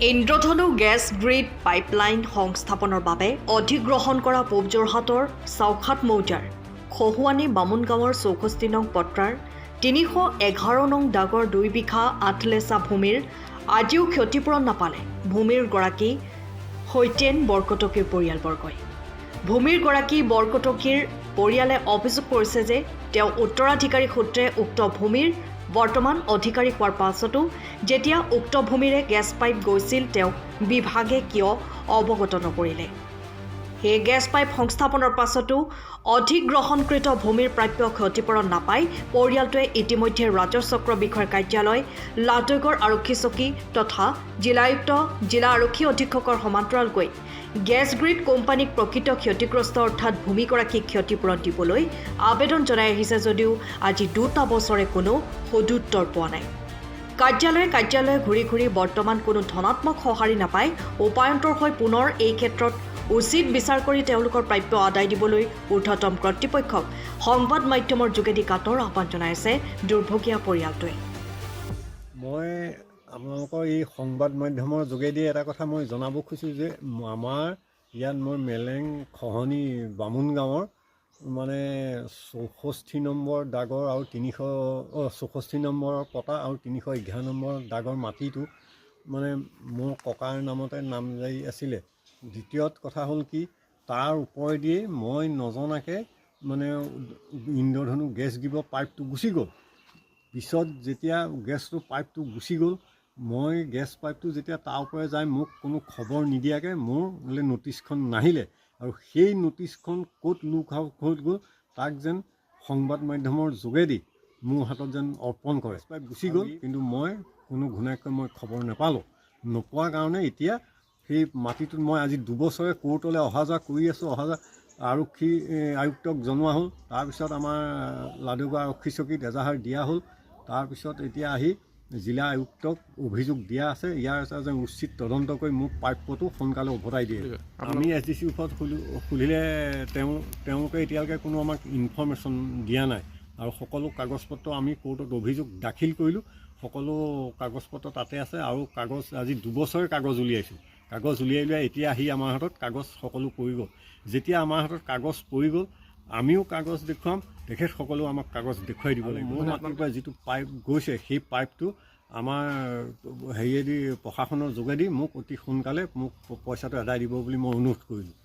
ইন্দ্ৰধনু gas grid pipeline সংস্থাপনৰ বাবে অধিগ্ৰহণ কৰা পূব যোৰহাটৰ চৌখাট মৌজাৰ খহুৱানী বামুণ গাঁৱৰ 64 নং পট্টাৰ 311 নং দাগৰ 2 বিঘা 8 লেচা ভূমিৰ আজিও ক্ষতিপূৰণ নাপালে ভূমিৰ গৰাকী হৈতেন বৰকটকীৰ পৰিয়ালবৰ্গই। ভূমিৰ গৰাকী বৰকটকীৰ পৰিয়ালে অভিযোগ কৰিছে যে তেওঁ উত্তৰাধিকাৰী সূত্ৰে উক্ত ভূমিৰ বৰ্তমান অধিকাৰী হোৱাৰ পাছতো যেতিয়া উক্ত ভূমিৰে গেছ পাইপ গৈছিল তেওঁ বিভাগে কিয় অৱগত নকৰিলে। সেই গেছ পাইপ সংস্থাপনৰ পাছতো অধিগ্ৰহণকৃত ভূমিৰ প্ৰাপ্য ক্ষতিপূৰণ নাপাই পৰিয়ালটোৱে ইতিমধ্যে ৰাজহ চক্ৰ বিষয়াৰ কাৰ্যালয়, লাডগড় আৰক্ষী চকী তথা জিলায়ুক্ত জিলা আৰক্ষী অধীক্ষকৰ সমান্তৰালকৈ গেছ গ্ৰিড কোম্পানীক প্ৰকৃত ক্ষতিগ্ৰস্ত অৰ্থাৎ ভূমিগৰাকীক ক্ষতিপূৰণ দিবলৈ আবেদন জনাই আহিছে যদিও আজি 2টা বছৰে কোনো সদুত্তৰ পোৱা নাই। কাৰ্যালয়ে ঘূৰি ঘূৰি বৰ্তমান কোনো ধনাত্মক সঁহাৰি নাপায় উপায়ন্তৰ হৈ পুনৰ এই ক্ষেত্ৰত উচিত বিচাৰ কৰি তেওঁলোকৰ প্ৰাপ্য আদায় দিবলৈ ঊৰ্ধ্বতম কৰ্তৃপক্ষক সংবাদ মাধ্যমৰ যোগেদি কাটৰ আহ্বান জনাইছে দুৰ্ভগীয়া পৰিয়ালটোৱে। মই আপোনালোকৰ এই সংবাদ মাধ্যমৰ যোগেদি এটা কথা মই জনাব খুজিছোঁ যে আমাৰ ইয়াত মই মেলেং খহনী বামুণ গাঁৱৰ মানে 64 নম্বৰ দাগৰ আৰু 64 নম্বৰৰ পটা আৰু 311 নম্বৰ দাগৰ মাটিটো মানে মোৰ ককাৰ নামতে নামজাৰি আছিলে। দ্বিতীয়ত কথা হ'ল কি তাৰ ওপৰেদিয়ে মই নজনাকৈ মানে ইন্দ্ৰধনু গেছ দিব পাইপটো গুচি গ'ল। পিছত যেতিয়া গেছটো পাইপটো গুচি গ'ল মই গেছ পাইপটো যেতিয়া তাৰ ওপৰে যায় মোক কোনো খবৰ নিদিয়াকৈ মোৰ বোলে নটিচখন নাহিলে আৰু সেই নটিচখন ক'ত লুক হৈ গ'ল তাক যেন সংবাদ মাধ্যমৰ যোগেদি মোৰ হাতত যেন অৰ্পণ কৰে। পাইপ গুচি গ'ল কিন্তু মই কোনো ঘূণাকৈ মই খবৰ নোপোৱাৰ কাৰণে এতিয়া সেই মাটিটোত মই আজি 2 বছৰে কোৰ্টলৈ অহা যোৱা কৰি আছোঁ। আৰক্ষী আয়ুক্তক জনোৱা হ'ল, তাৰপিছত আমাৰ লাডগড় আৰক্ষী চকীত এজাহাৰ দিয়া হ'ল, তাৰপিছত এতিয়া আহি জিলা আয়ুক্তক অভিযোগ দিয়া আছে। ইয়াৰ এটা যেন উচিত তদন্ত কৰি মোক প্ৰাপ্যটো সোনকালে উভতাই দিয়ে। আমি SDC ওপৰত খুলিলে তেওঁলোকে এতিয়ালৈকে কোনো আমাক ইনফৰ্মেশ্যন দিয়া নাই আৰু সকলো কাগজ পত্ৰ আমি কোৰ্টত অভিযোগ দাখিল কৰিলোঁ, সকলো কাগজ পত্ৰ তাতে আছে আৰু কাগজ আজি 2 বছৰে কাগজ উলিয়াইছোঁ। কাগজ উলিয়াই এতিয়া আহি আমাৰ হাতত কাগজ সকলো পৰি গ'ল। যেতিয়া আমাৰ হাতত কাগজ পৰি গ'ল আমিও কাগজ দেখুৱাম, তেখেতসকলেও আমাক কাগজ দেখুৱাই দিব লাগিব। মোৰ মাটিৰ পৰা যিটো পাইপ গৈছে সেই পাইপটো আমাৰ হেৰিয়েদি প্ৰশাসনৰ যোগেদি মোক অতি সোনকালে মোক পইচাটো আদায় দিব বুলি মই অনুৰোধ কৰিলোঁ।